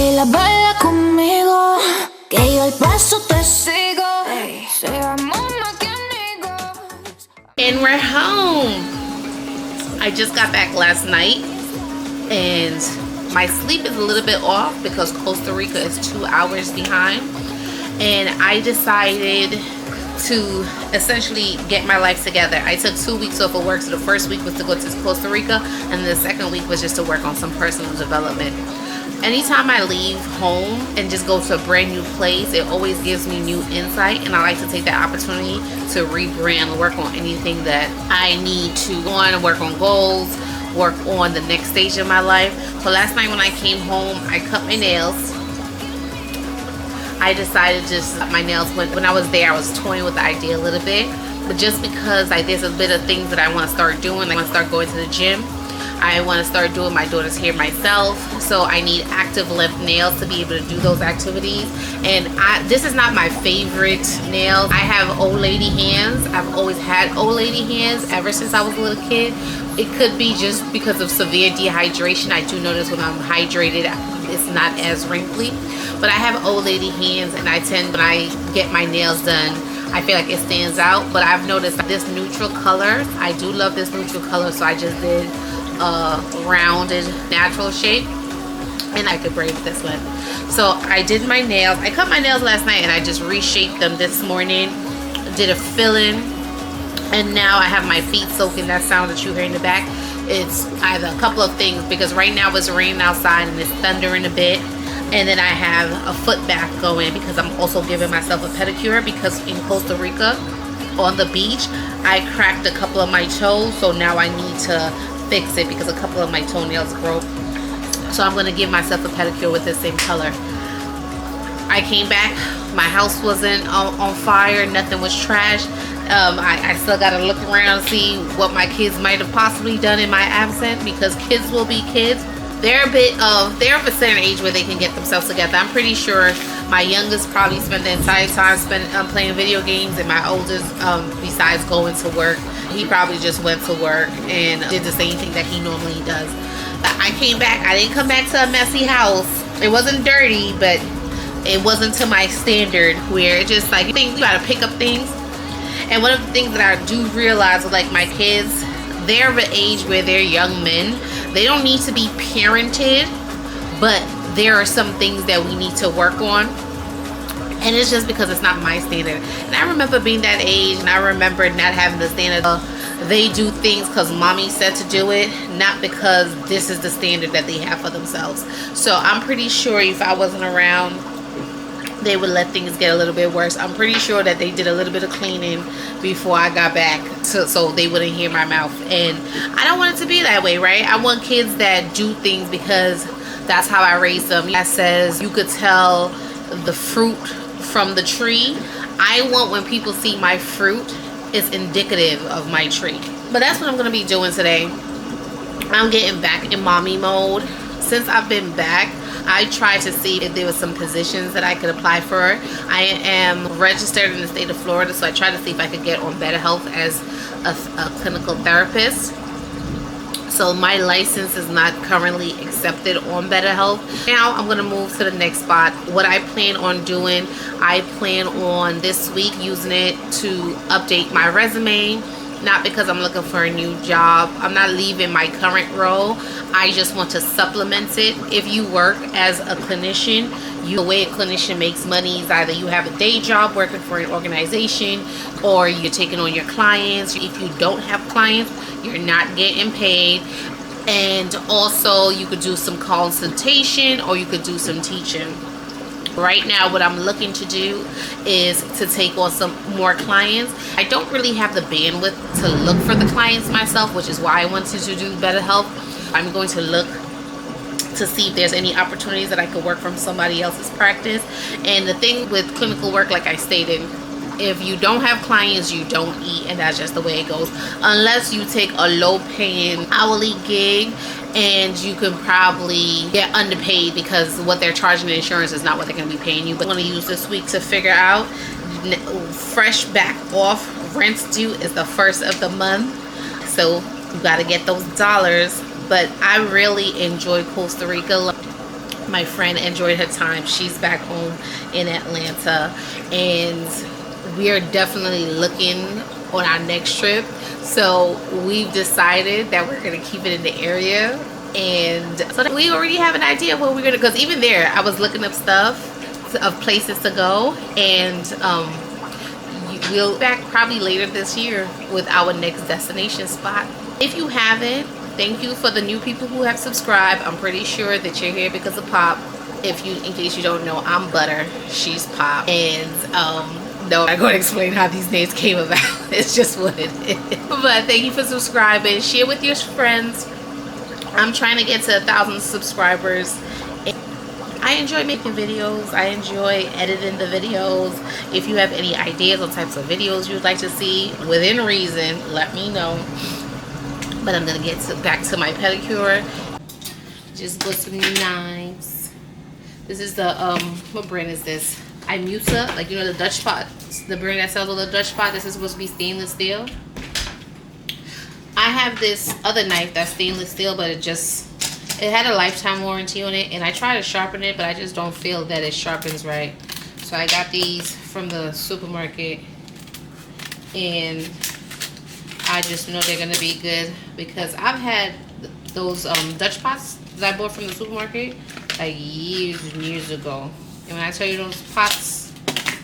Baila, baila conmigo, que yo al paso te sigo. Seamos más que amigos. And we're home. I just got back last night, and my sleep is a little bit off because Costa Rica is 2 hours behind. And I decided to essentially get my life together. I took 2 weeks off of work, so the first week was to go to Costa Rica, and the second week was just to work on some personal development. Anytime I leave home and just go to a brand new place, it always gives me new insight, and I like to take that opportunity to rebrand, work on anything that I need to go on, work on goals, work on the next stage of my life. So last night when I came home, I cut my nails. I decided just my nails. When I was there, I was toying with the idea a little bit, but just because there's a bit of things that I want to start doing. I want to start going to the gym. I want to start doing my daughter's hair myself, so I need active length nails to be able to do those activities. And this is not my favorite nails. I have old lady hands. I've always had old lady hands ever since I was a little kid. It could be just because of severe dehydration. I do notice when I'm hydrated, it's not as wrinkly. But I have old lady hands, and I tend, when I get my nails done, I feel like it stands out. But I've noticed this neutral color. I do love this neutral color, so I just did rounded natural shape, and I could braid this one. So I did my nails. I cut my nails last night, and I just reshaped them this morning, did a fill-in, and now I have my feet soaking. That sound that you hear in the back, it's either a couple of things, because right now it's raining outside and it's thundering a bit, and then I have a foot bath going because I'm also giving myself a pedicure, because in Costa Rica on the beach I cracked a couple of my toes, so now I need to fix it because a couple of my toenails broke. So I'm going to give myself a pedicure with the same color. I came back, my house wasn't on fire, nothing was trash. I still got to look around and see what my kids might have possibly done in my absence, because kids will be kids. They're of a certain age where they can get themselves together. I'm pretty sure my youngest probably spent the entire time playing video games, and my oldest, besides going to work, he probably just went to work and did the same thing that he normally does. I came back. I didn't come back to a messy house. It wasn't dirty, but it wasn't to my standard, where it just like things, you gotta pick up things. And one of the things that I do realize with like my kids, they're of an age where they're young men. They don't need to be parented, but there are some things that we need to work on. And it's just because it's not my standard. And I remember being that age, and I remember not having the standard. They do things because mommy said to do it, not because this is the standard that they have for themselves. So I'm pretty sure if I wasn't around, they would let things get a little bit worse. I'm pretty sure that they did a little bit of cleaning before I got back, so they wouldn't hear my mouth. And I don't want it to be that way, right? I want kids that do things because that's how I raised them. That says you could tell the fruit from the tree. I want when people see my fruit, it's indicative of my tree. But that's what I'm going to be doing today. I'm getting back in mommy mode. Since I've been back, I tried to see if there was some positions that I could apply for. I am registered in the state of Florida, so I tried to see if I could get on Better Health as a clinical therapist. So my license is not currently accepted on Better Health. Now I'm going to move to the next spot. What I plan on doing, I plan on this week using it to update my resume. Not because I'm looking for a new job. I'm not leaving my current role. I just want to supplement it. If you work as a clinician, the way a clinician makes money is either you have a day job working for an organization, or you're taking on your clients. If you don't have clients, you're not getting paid. And also you could do some consultation, or you could do some teaching. Right now, what I'm looking to do is to take on some more clients. I don't really have the bandwidth to look for the clients myself, which is why I wanted to do Better Health. I'm going to look to see if there's any opportunities that I could work from somebody else's practice. And the thing with clinical work, like I stated, if you don't have clients, you don't eat, and that's just the way it goes. Unless you take a low-paying hourly gig, and you can probably get underpaid because what they're charging in insurance is not what they're going to be paying you. But I'm going to use this week to figure out. Fresh back off, rent due is the first of the month, so you got to get those dollars. But I really enjoy Costa Rica. My friend enjoyed her time. She's back home in Atlanta, and we are definitely looking on our next trip. So we've decided that we're gonna keep it in the area, and so that we already have an idea of where we're gonna. Because even there, I was looking up stuff of places to go, and we'll be back probably later this year with our next destination spot. If you haven't, thank you for the new people who have subscribed. I'm pretty sure that you're here because of Pop. In case you don't know, I'm Butter, she's Pop, and no, I'm going to explain how these names came about. It's just what it is. But thank you for subscribing. Share with your friends. I'm trying to get to 1,000 subscribers. I enjoy making videos. I enjoy editing the videos. If you have any ideas on types of videos you'd like to see, within reason, let me know. But I'm gonna get back to my pedicure. Just got some new knives. This is the what brand is this? Imusa, like, you know, the Dutch pot, the brand that sells all the Dutch pot. This is supposed to be stainless steel. I have this other knife that's stainless steel, but it had a lifetime warranty on it, and I try to sharpen it, but I just don't feel that it sharpens right. So I got these from the supermarket, and I just know they're gonna be good because I've had those Dutch pots that I bought from the supermarket like years and years ago. And when I tell you those pots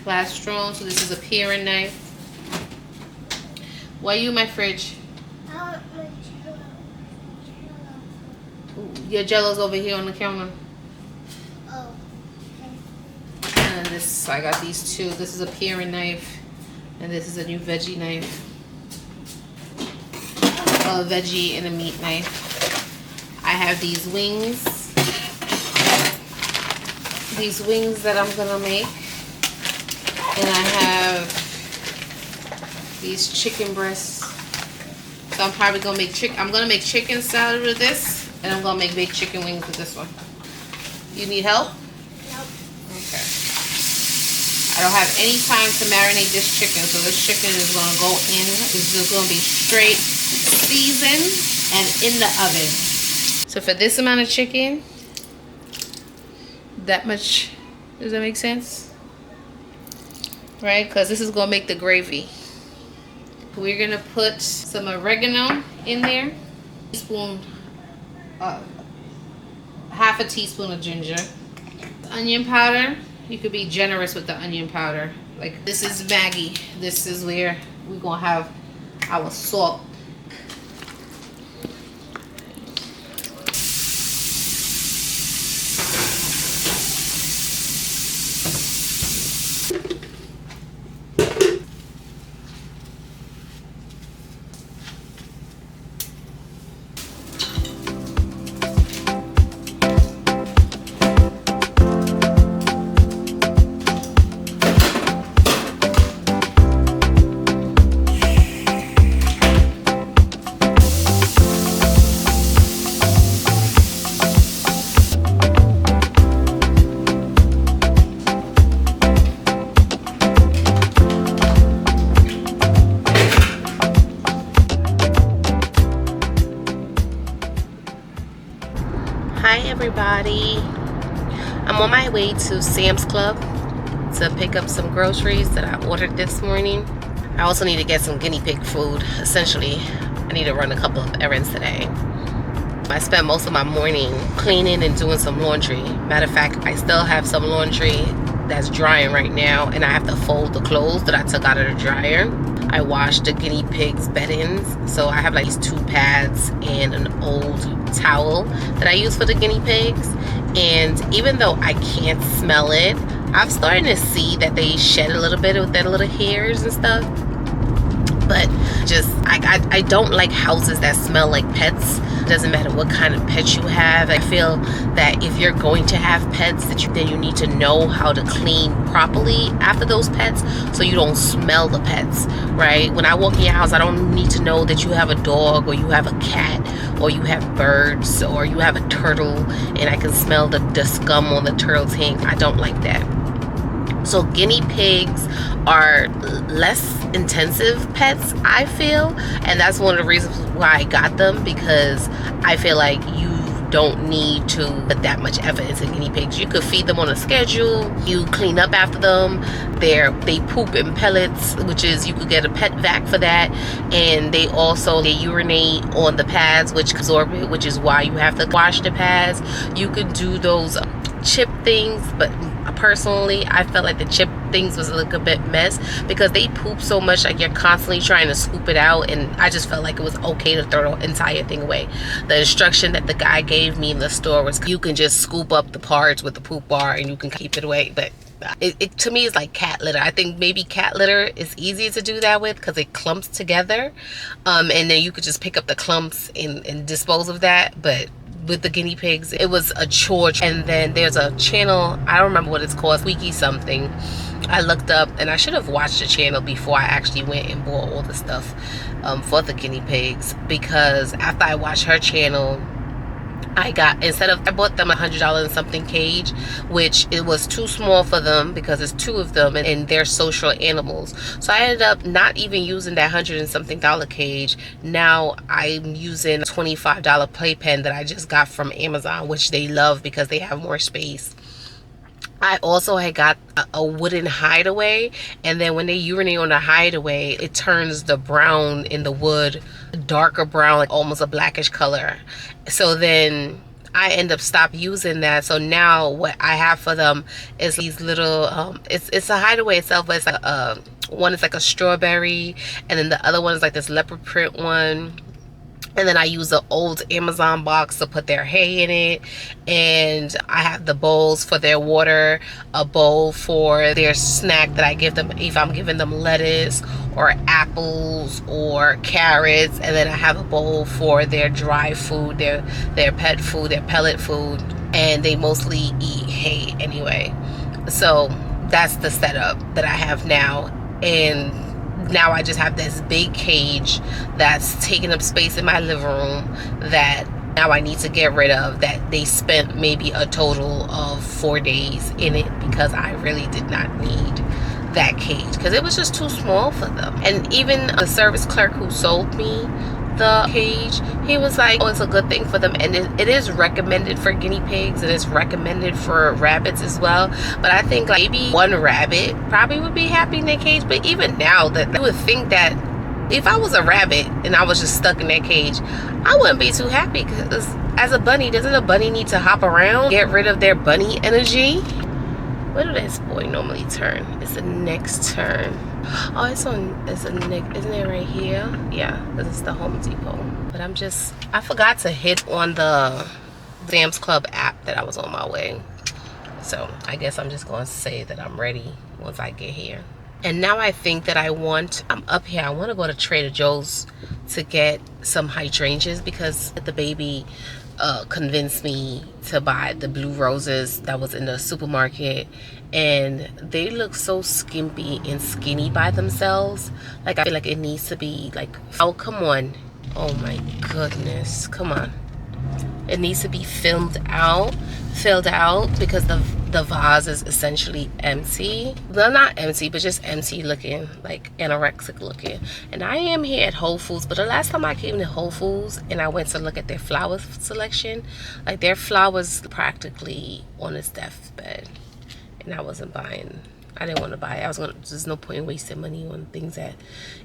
last strong, so this is a paring knife. Why you in my fridge? Your Jello's over here on the counter. Oh. And this, I got these two. This is a paring knife, and this is a new veggie knife. A veggie and a meat knife. I have these wings. These wings that I'm gonna make, and I have these chicken breasts. So I'm probably gonna make I'm gonna make chicken salad with this. And I'm gonna make baked chicken wings with this one. You need help? Nope. Okay. I don't have any time to marinate this chicken, so this chicken is gonna go in. It's just gonna be straight seasoned and in the oven. So for this amount of chicken, that much, does that make sense? Right? Because this is gonna make the gravy. We're gonna put some oregano in there. Teaspoon. Half a teaspoon of ginger. Onion powder, you could be generous with the onion powder. Like, this is Maggie. This is where we're gonna have our salt. Hi everybody, I'm on my way to Sam's Club to pick up some groceries that I ordered this morning. I also need to get some guinea pig food. Essentially, I need to run a couple of errands today. I spent most of my morning cleaning and doing some laundry. Matter of fact, I still have some laundry that's drying right now, and I have to fold the clothes that I took out of the dryer. I washed the guinea pigs' beddings, so I have like these 2 pads and an old towel that I use for the guinea pigs. And even though I can't smell it, I'm starting to see that they shed a little bit with their little hairs and stuff. But just I don't like houses that smell like pets. It doesn't matter what kind of pet you have. I feel that if you're going to have pets, then you need to know how to clean properly after those pets, so you don't smell the pets, right? When I walk in your house, I don't need to know that you have a dog or you have a cat or you have birds or you have a turtle, and I can smell the scum on the turtle's tank. I don't like that. So guinea pigs are less intensive pets, I feel, and that's one of the reasons why I got them, because I feel like you don't need to put that much effort into guinea pigs. You could feed them on a schedule. You clean up after them. They poop in pellets, which is, you could get a pet vac for that. And they urinate on the pads, which absorb it, which is why you have to wash the pads. You could do those chip things, but personally I felt like the chip things was a little bit mess because they poop so much, like you're constantly trying to scoop it out, and I just felt like it was okay to throw the entire thing away. The instruction that the guy gave me in the store was you can just scoop up the parts with the poop bar and you can keep it away. But it to me is like cat litter. I think maybe cat litter is easy to do that with because it clumps together, and then you could just pick up the clumps and dispose of that. But with the guinea pigs, it was a chore. And then there's a channel, I don't remember what it's called, Squeaky something. I looked up, and I should have watched the channel before I actually went and bought all the stuff for the guinea pigs, because after I watched her channel, I bought them $100 and something cage, which it was too small for them because it's 2 of them and they're social animals. So I ended up not even using that $100 and something cage. Now I'm using a $25 playpen that I just got from Amazon, which they love because they have more space. I also had got a wooden hideaway, and then when they urinate on the hideaway, it turns the brown in the wood darker brown, like almost a blackish color. So then I end up stop using that. So now what I have for them is these little it's a hideaway itself, but it's like one is like a strawberry, and then the other one is like this leopard print one. And then I use the old Amazon box to put their hay in it. And I have the bowls for their water, a bowl for their snack that I give them if I'm giving them lettuce or apples or carrots. And then I have a bowl for their dry food, their pet food, their pellet food. And they mostly eat hay anyway. So that's the setup that I have now. And now I just have this big cage that's taking up space in my living room that now I need to get rid of, that they spent maybe a total of 4 days in it because I really did not need that cage because it was just too small for them. And even the service clerk who sold me the cage, he was like, oh, it's a good thing for them, and it is recommended for guinea pigs, and it's recommended for rabbits as well. But I think like maybe one rabbit probably would be happy in their cage. But even now, that you would think that if I was a rabbit and I was just stuck in that cage, I wouldn't be too happy, because as a bunny, doesn't a bunny need to hop around, get rid of their bunny energy? Where do this boy normally turn? It's the next turn. Oh, it's a neck, isn't it right here? Yeah, this is the Home Depot. But I forgot to hit on the Sam's Club app that I was on my way. So I guess I'm just going to say that I'm ready once I get here. And now I think that I'm up here. I want to go to Trader Joe's to get some hydrangeas because the baby convinced me to buy the blue roses that was in the supermarket, and they look so skimpy and skinny by themselves. Like I feel like it needs to be like, oh come on, oh my goodness, come on, it needs to be filled out because the vase is essentially empty. Well, not empty, but just empty looking, like anorexic looking. And I am here at Whole Foods, but the last time I came to Whole Foods and I went to look at their flower selection, like their flowers practically on its deathbed, and I wasn't buying. I didn't want to buy it. There's no point in wasting money on things that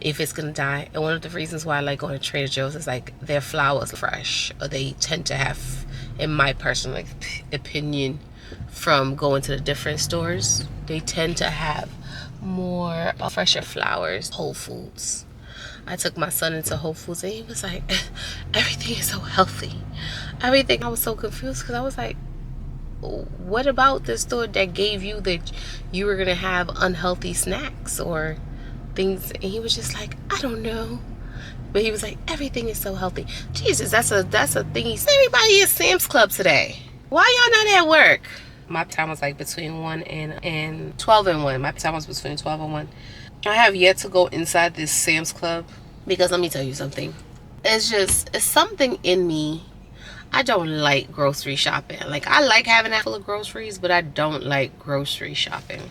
if it's gonna die. And one of the reasons why I like going to Trader Joe's is like their flowers are fresh, or they tend to have, in my personal opinion, from going to the different stores, they tend to have more fresher flowers. Whole Foods. I took my son into Whole Foods and he was like, everything is so healthy. Everything. I was so confused because I was like, what about the store that gave you that you were gonna have unhealthy snacks or things? And he was just like, I don't know. But he was like, everything is so healthy. Jesus, that's a thing. Everybody is Sam's Club today. Why y'all not at work? My time was like between 1 and 12 and 1. My time was between 12 and 1. I have yet to go inside this Sam's Club because let me tell you something. It's something in me. I don't like grocery shopping. Like, I like having that full of groceries, but I don't like grocery shopping.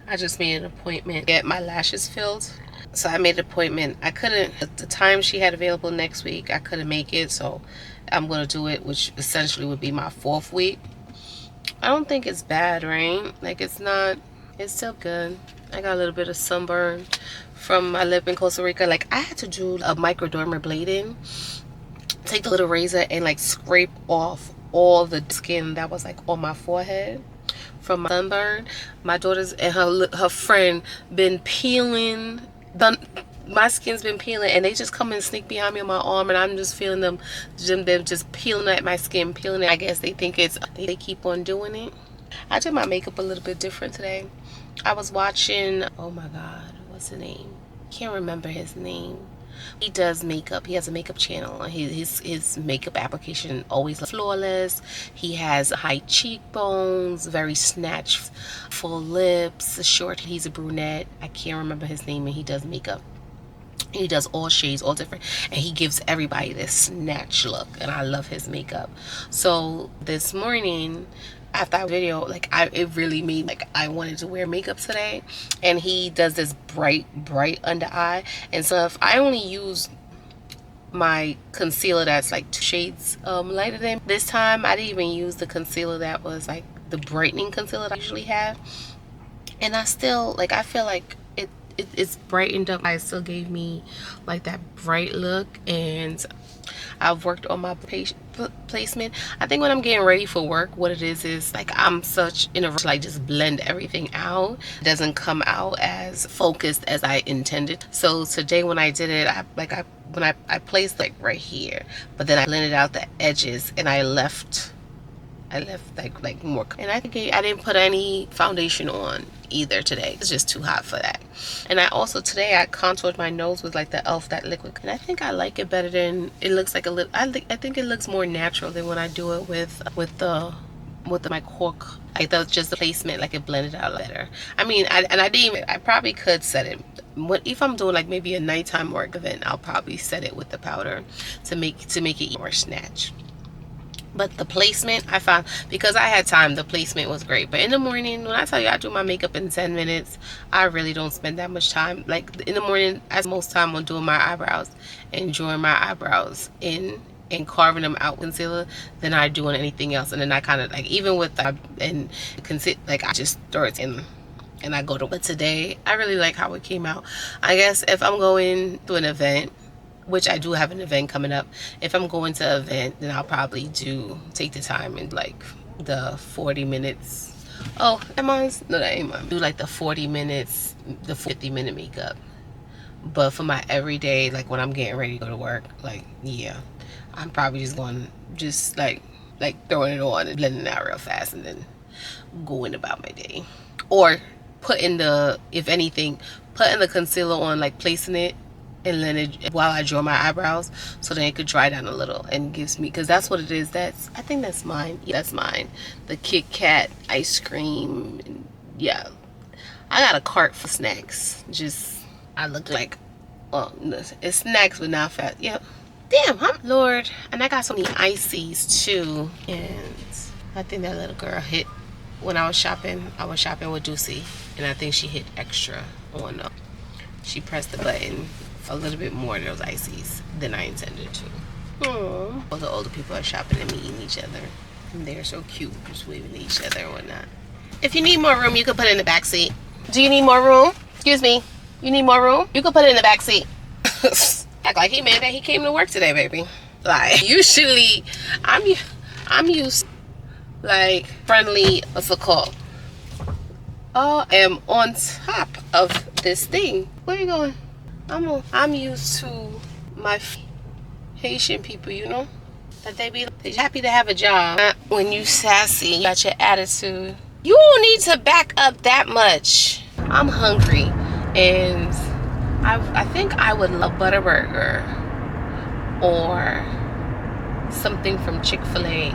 I just made an appointment to get my lashes filled. So I made an appointment. I couldn't, at the time she had available next week, I couldn't make it. So I'm going to do it, which essentially would be my 4th week. I don't think it's bad, right? Like, it's not, it's still good. I got a little bit of sunburn from I lived in Costa Rica. Like, I had to do a microdermabrasion. Take the little razor and like scrape off all the skin that was like on my forehead from my sunburn. My daughter's and her friend been peeling, my skin's been peeling, and they just come and sneak behind me on my arm, and I'm just feeling them just peeling at my skin, peeling it. I guess they think it's, they keep on doing it. I did my makeup a little bit different today. I was watching, oh my god, what's the name? Can't remember his name. He does makeup. He has a makeup channel. His makeup application always flawless. He has high cheekbones, very snatched, full lips, short. He's a brunette. I can't remember his name, and he does makeup. He does all shades, all different, and he gives everybody this snatch look, and I love his makeup. So this morning, after that video, like, it really made, like, I wanted to wear makeup today. And he does this bright under eye, and so if I only use my concealer that's like 2 shades lighter than this time, I didn't even use the concealer that was like the brightening concealer that I usually have, and I still, like, I feel like it's brightened up. It still gave me like that bright look. And I've worked on my placement. I think when I'm getting ready for work, what it is like, I'm such in a rush to like just blend everything out. It doesn't come out as focused as I intended. So today when I did it, I placed like right here, but then I blended out the edges, and I left like more. And I think I didn't put any foundation on either today. It's just too hot for that. And I also today I contoured my nose with like the e.l.f. that liquid, and I think I like it better than it looks. Like a little, I think it looks more natural than when I do it with my cork. Like just the placement, like it blended out better. I mean, I probably could set it. If I'm doing like maybe a nighttime work event, I'll probably set it with the powder to make it more snatch. But the placement, I found, because I had time, the placement was great. But in the morning, when I tell you I do my makeup in 10 minutes, I really don't spend that much time. Like in the morning, I spend most time on doing my eyebrows and drawing my eyebrows in and carving them out with concealer than I do on anything else. And then I kind of like, even with that, and like I just throw it in and I go to. But today, I really like how it came out. I guess if I'm going to an event, which I do have an event coming up. If I'm going to an event, then I'll probably take the time and like the 40 minutes. Oh, am I? No, that ain't mine. Do like the 40 minutes, the 50-minute makeup. But for my everyday, like when I'm getting ready to go to work, like, yeah, I'm probably just going like throwing it on and blending it out real fast and then going about my day. Or putting the concealer on, like placing it and then while I draw my eyebrows, so then it could dry down a little and gives me, because that's what it is. I think that's mine. Yeah, that's mine. The Kit Kat ice cream. And yeah, I got a cart for snacks. Just, I look like, well, it's snacks but not fat. Yep. Damn, huh? Lord. And I got so many ices too. And I think that little girl hit, when I was shopping with Ducey, and I think she hit extra on them. She pressed the button a little bit more of those ices than I intended to. Aww. All the older people are shopping and meeting each other. And they're so cute, just waving at each other and whatnot. If you need more room, you can put it in the back seat. Do you need more room? Excuse me. You need more room? You can put it in the back seat. Act like he mad that he came to work today, baby. Like, usually, I'm used, like, friendly, what's it called? I am on top of this thing. Where you going? I'm used to my Haitian people, you know, that they're happy to have a job. When you sassy, you got your attitude. You don't need to back up that much. I'm hungry, and I think I would love Butterburger or something from Chick-fil-A.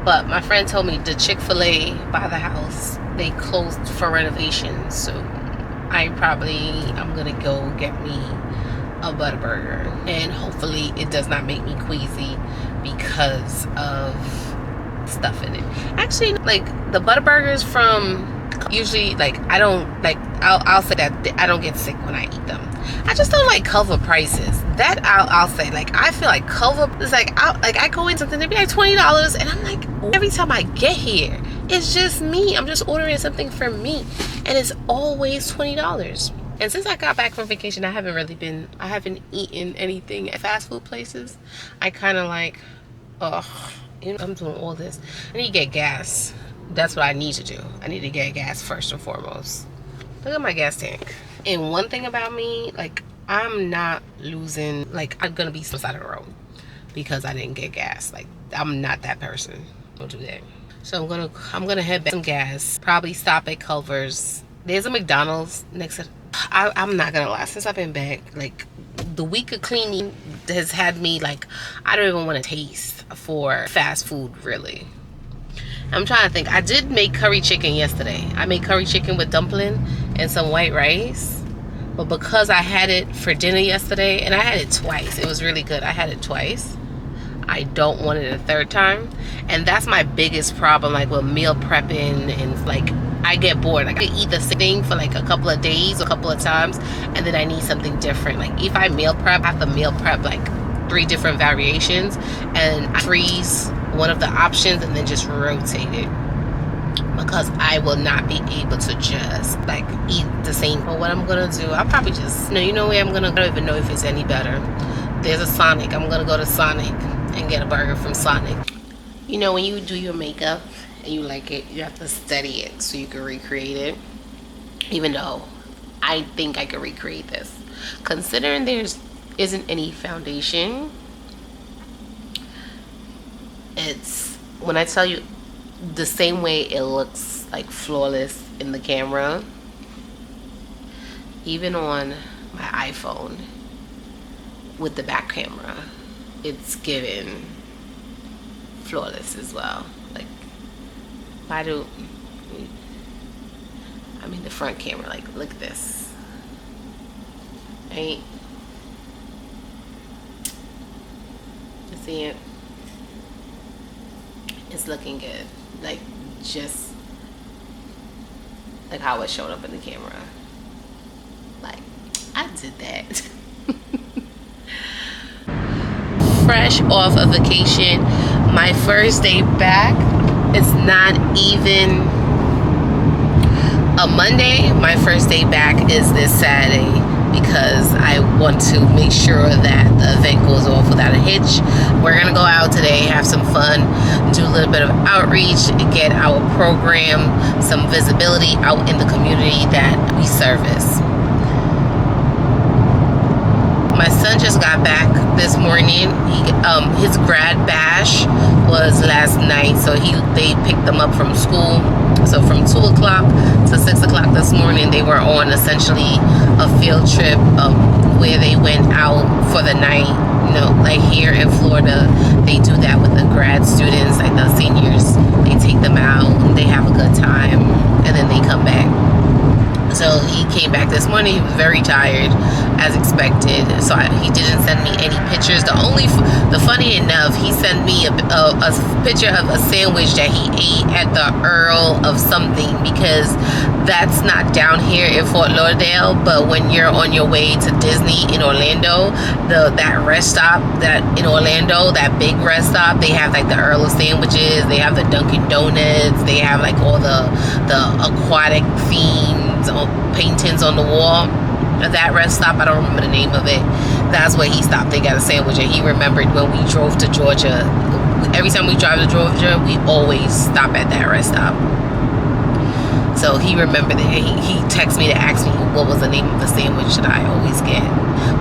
But my friend told me the Chick-fil-A by the house, they closed for renovations, so I'm gonna go get me a Butterburger, and hopefully it does not make me queasy because of stuff in it. Actually, like the Butterburgers from Usually, like, I don't, like, I'll say that I don't get sick when I eat them. I just don't like Culver prices. That I'll say. Like, I feel like Culver is like, I go in something, it'd be like $20, and I'm like, every time I get here, it's just me. I'm just ordering something for me, and it's always $20. And since I got back from vacation, I haven't eaten anything at fast food places. I kind of like, ugh, you know, I'm doing all this. I need to get gas. That's what I need to do. I need to get gas first and foremost. Look at my gas tank. And one thing about me, like, I'm not losing, like, I'm gonna be some side of the road because I didn't get gas. Like, I'm not that person. Don't do that. So I'm gonna head back some gas. Probably stop at Culver's. There's a McDonald's next to. I'm not gonna lie. Since I've been back, like, the week of cleaning has had me like, I don't even want to taste for fast food, really. I'm trying to think. I did make curry chicken yesterday. I made curry chicken with dumpling and some white rice. But because I had it for dinner yesterday, and I had it twice, it was really good. I had it twice. I don't want it a third time. And that's my biggest problem, like, with meal prepping, and like, I get bored. Like, I eat the same thing for like a couple of days, a couple of times, and then I need something different. Like, if I meal prep, I have to meal prep like 3 different variations, and I freeze one of the options and then just rotate it, because I will not be able to just like eat the same. But what I'm gonna do, I'll probably just, you know where I'm gonna go? I don't even know if it's any better. There's a Sonic. I'm gonna go to Sonic and get a burger from Sonic. You know, when you do your makeup and you like it, you have to study it so you can recreate it. Even though I think I could recreate this, considering isn't any foundation. It's, when I tell you, the same way it looks like flawless in the camera, even on my iPhone with the back camera, it's given flawless as well. Like, I mean the front camera, like, look at this, right? You see it? It's looking good, like, just like how it showed up in the camera. Like, I did that. Fresh off of vacation, my first day back. It's not even a Monday. My first day back is this Saturday, because I want to make sure that the event goes off without a hitch. We're gonna go out today, have some fun, do a little bit of outreach, get our program some visibility out in the community that we service. My son just got back this morning. His grad bash was last night, so they picked them up from school. So from 2 o'clock to 6 o'clock this morning, they were on essentially a field trip where they went out for the night. You know, like here in Florida, they do that with the grad students, like the seniors. They take them out, they have a good time, and then they come back. So he came back this morning. He was very tired, as expected. So he didn't send me any pictures. The funny enough, he sent me a picture of a sandwich that he ate at the Earl of something, because that's not down here in Fort Lauderdale. But when you're on your way to Disney in Orlando, that rest stop that in Orlando, that big rest stop, they have like the Earl of sandwiches. They have the Dunkin' Donuts. They have like all the aquatic themes, paintings on the wall. That rest stop, I don't remember the name of it. That's where he stopped. They got a sandwich, and he remembered when we drove to Georgia. Every time we drive to Georgia, we always stop at that rest stop. So he remembered it. He texted me to ask me what was the name of the sandwich that I always get,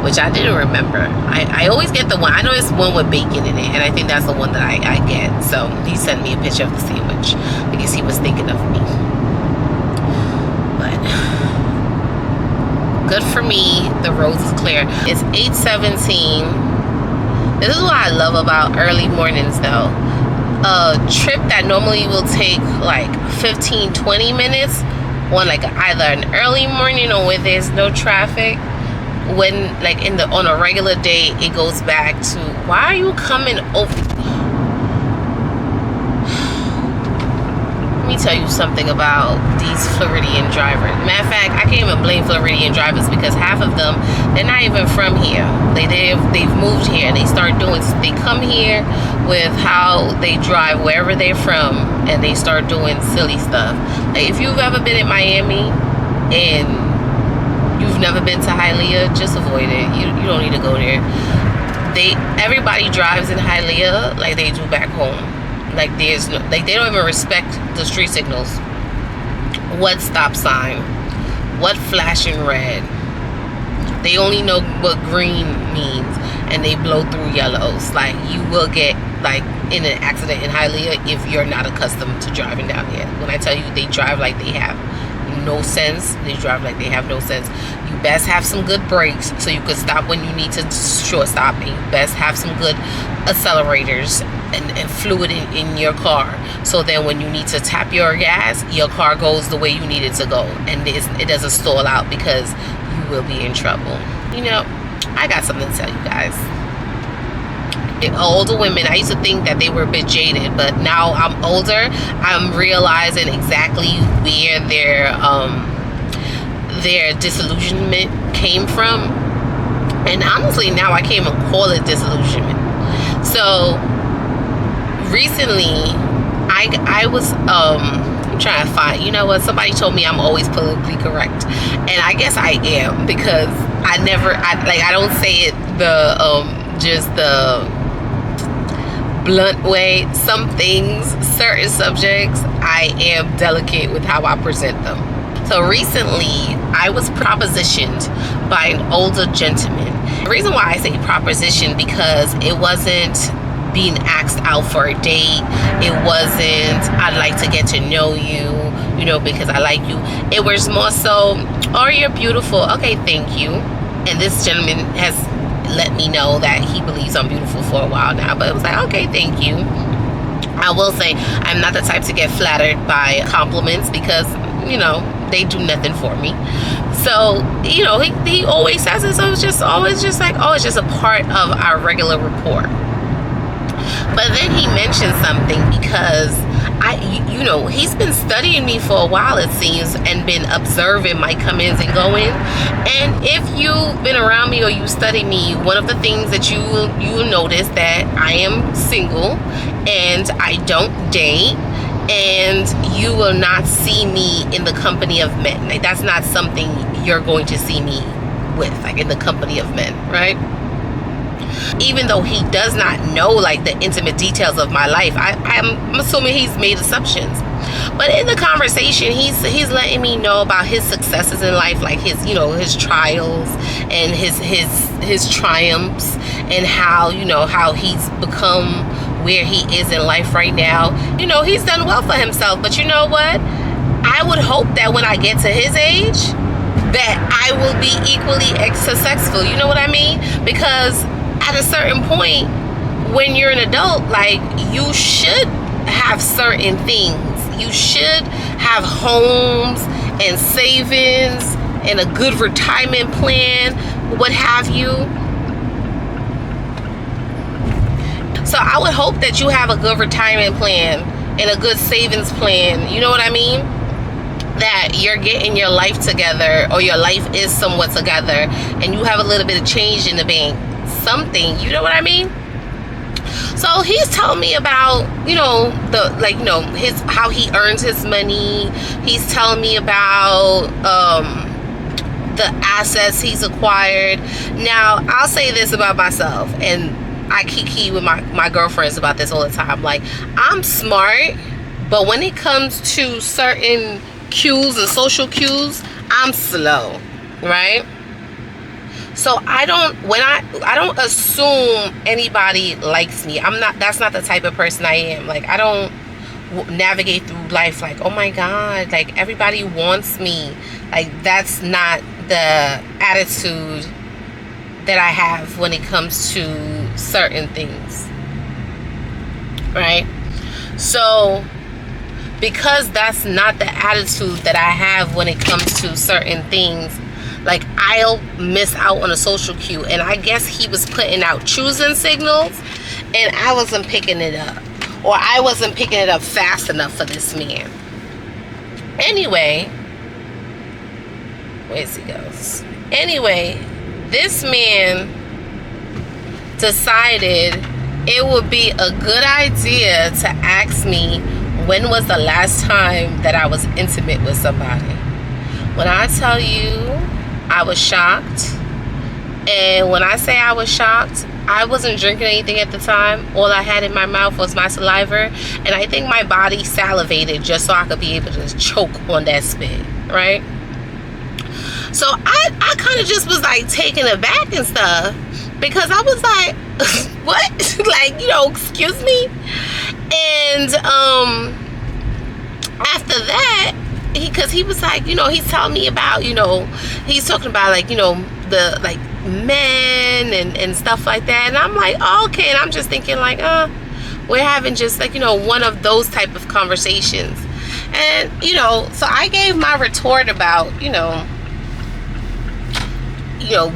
which I didn't remember. I always get the one. I know it's one with bacon in it, and I think that's the one that I get. So he sent me a picture of the sandwich because he was thinking of me. But good for me, the roads is clear. It's 8:17. This is what I love about early mornings though. A trip that normally will take like 15-20 minutes on like either an early morning or where there's no traffic, when like on a regular day, it goes back to, why are you coming over? Let me tell you something about these Floridian drivers. Matter of fact, I can't even blame Floridian drivers because half of them, they're not even from here. They've moved here and they come here with how they drive wherever they're from, and they start doing silly stuff. Like if you've ever been in Miami and you've never been to Hialeah, just avoid it. You don't need to go there. Everybody drives in Hialeah like they do back home. Like they don't even respect the street signals. What stop sign? What flashing red? They only know what green means, and they blow through yellows. Like you will get like in an accident in Hialeah if you're not accustomed to driving down here. When I tell you they drive like they have no sense, they drive like they have no sense. You best have some good brakes so you can stop when you need to short stop, and you best have some good accelerators and fluid in your car, so then when you need to tap your gas, your car goes the way you need it to go, and it doesn't stall out, because you will be in trouble. You know, I got something to tell you guys. Older women, I used to think that they were a bit jaded, but now I'm older, I'm realizing exactly where their disillusionment came from. And honestly, now I can't even call it disillusionment. So recently I was trying to find, you know what, somebody told me I'm always politically correct, and I guess I am, because I don't say it just the blunt way. Some things, certain subjects, I am delicate with how I present them. So recently I was propositioned by an older gentleman. The reason why I say proposition, because it wasn't being asked out for a date. It wasn't, I'd like to get to know you, you know, because I like you. It was more so, oh, you're beautiful. Okay, thank you. And this gentleman has let me know that he believes I'm beautiful for a while now, but it was like, okay, thank you. I will say I'm not the type to get flattered by compliments, because, you know, they do nothing for me. So, you know, he always says it, so it's always just like, oh, it's just a part of our regular rapport. But then he mentioned something, because you know, he's been studying me for a while, it seems, and been observing my come-ins and go-ins. And if you've been around me or you study me, one of the things that you notice that I am single and I don't date, and you will not see me in the company of men. Like, that's not something you're going to see me with, like in the company of men, right? Even though he does not know like the intimate details of my life, I'm assuming he's made assumptions. But in the conversation, he's letting me know about his successes in life, like his, you know, his trials and his triumphs, and how, you know, how he's become where he is in life right now. You know, he's done well for himself. But you know what? I would hope that when I get to his age, that I will be equally successful. You know what I mean? Because at a certain point, when you're an adult, like, you should have certain things. You should have homes and savings and a good retirement plan, what have you. So I would hope that you have a good retirement plan and a good savings plan. You know what I mean? That you're getting your life together, or your life is somewhat together, and you have a little bit of change in the bank. Something, you know what I mean? So he's telling me about, you know, how he earns his money. He's telling me about the assets he's acquired. Now, I'll say this about myself, and I kiki with my girlfriends about this all the time. Like, I'm smart, but when it comes to certain cues and social cues, I'm slow, right? So I don't assume anybody likes me. That's not the type of person I am. Like, I don't navigate through life like, oh my God, like everybody wants me. Like, that's not the attitude that I have when it comes to certain things, right? So because that's not the attitude that I have when it comes to certain things, like, I'll miss out on a social cue. And I guess he was putting out choosing signals, and I wasn't picking it up. Or I wasn't picking it up fast enough for this man. Anyway, where's he goes? Anyway, this man decided it would be a good idea to ask me when was the last time that I was intimate with somebody. When I tell you I was shocked, and when I say I was shocked, I wasn't drinking anything at the time. All I had in my mouth was my saliva, and I think my body salivated just so I could be able to choke on that spit, right? So I kind of just was like taken aback and stuff, because I was like, what? Like, you know, excuse me? And after that, because he was like, you know, he's telling me about, you know, he's talking about like, you know, the like men and stuff like that. And I'm like, oh, okay. And I'm just thinking like, we're having just like, you know, one of those type of conversations. And, you know, so I gave my retort about, you know,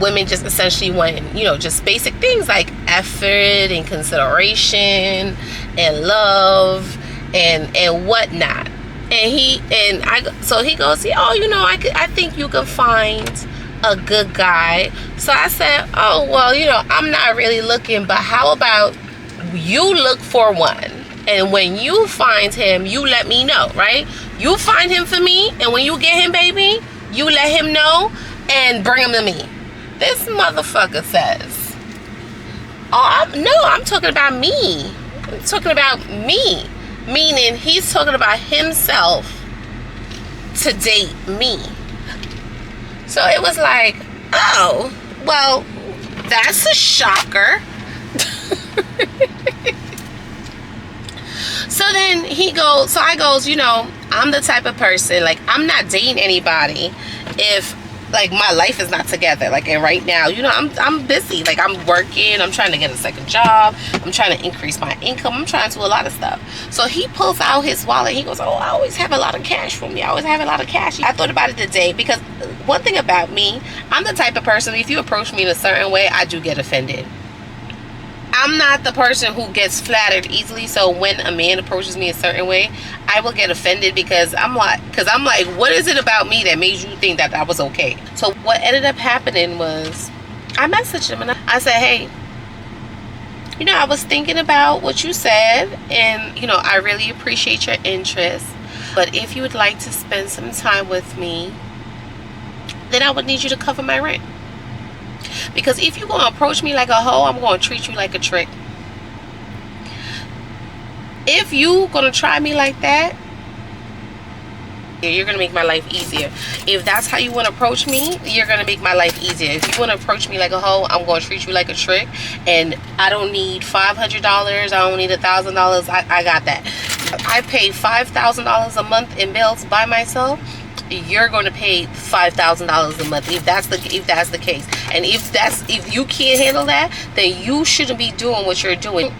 women just essentially want, you know, just basic things like effort and consideration and love and whatnot. So he goes, oh, you know, I think you can find a good guy. So I said, oh, well, you know, I'm not really looking, but how about you look for one, and when you find him, you let me know, right? You find him for me, and when you get him, baby, you let him know and bring him to me. This motherfucker says, oh, I'm talking about me. I'm talking about me. Meaning he's talking about himself to date me. So it was like, oh, well, that's a shocker. So then I goes, you know, I'm the type of person, like, I'm not dating anybody if like my life is not together. Like, and right now, you know, I'm busy. Like, I'm working, I'm trying to get a second job, I'm trying to increase my income, I'm trying to do a lot of stuff. So he pulls out his wallet, he goes, oh, I always have a lot of cash for me, I always have a lot of cash. I thought about it today, because one thing about me, I'm the type of person, if you approach me in a certain way, I do get offended. I'm not the person who gets flattered easily. So when a man approaches me a certain way, I will get offended, because I'm like, what is it about me that made you think that was okay? So what ended up happening was, I messaged him and I said, hey, you know, I was thinking about what you said, and, you know, I really appreciate your interest, but if you would like to spend some time with me, then I would need you to cover my rent. Because if you're going to approach me like a hoe, I'm going to treat you like a trick. If you going to try me like that, you're going to make my life easier. If that's how you want to approach me, you're going to make my life easier. If you want to approach me like a hoe, I'm going to treat you like a trick. And I don't need $500. I don't need $1,000. I got that. I pay $5,000 a month in bills by myself. You're going to pay $5,000 a month if that's the case. And if you can't handle that, then you shouldn't be doing what you're doing.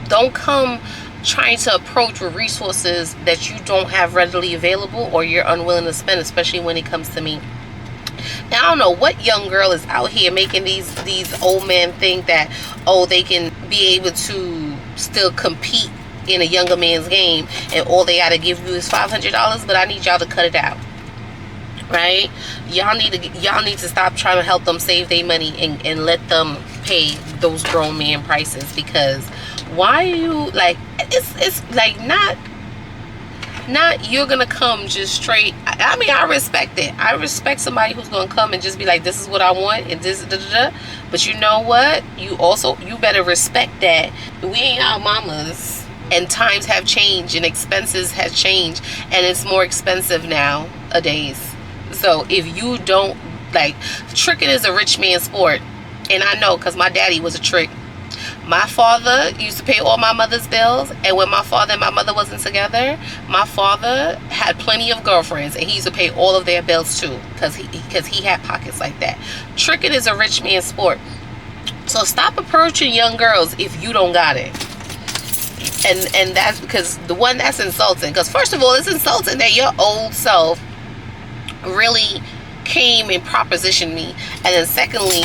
Don't come trying to approach with resources that you don't have readily available or you're unwilling to spend, especially when it comes to me. Now, I don't know what young girl is out here making these old men think that, oh, they can be able to still compete in a younger man's game, and all they got to give you is $500. But I need y'all to cut it out. Right? Y'all need to stop trying to help them save their money and let them pay those grown man prices. Because why are you like, it's like not you're gonna come just straight. I mean, I respect it. I respect somebody who's gonna come and just be like, this is what I want and this but you know what, you better respect that we ain't our mamas, and times have changed and expenses have changed, and it's more expensive nowadays. So if you don't, like, tricking is a rich man's sport. And I know, because my daddy was a trick. My father used to pay all my mother's bills, and when my father and my mother wasn't together, my father had plenty of girlfriends, and he used to pay all of their bills too, because he had pockets like that. Tricking is a rich man's sport. So stop approaching young girls if you don't got it. And that's because that's insulting. Because first of all, it's insulting that your old self really came and propositioned me, and then secondly,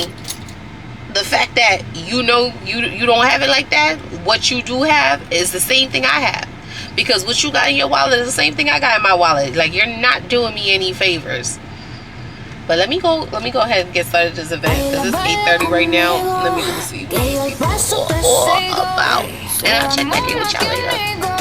the fact that you know you don't have it like that. What you do have is the same thing I have, Because what you got in your wallet is the same thing I got in my wallet. Like, you're not doing me any favors. But let me go ahead and get started this event, because it's 8:30 right now. Let me see what these people are all about. And I'll check back in with y'all later.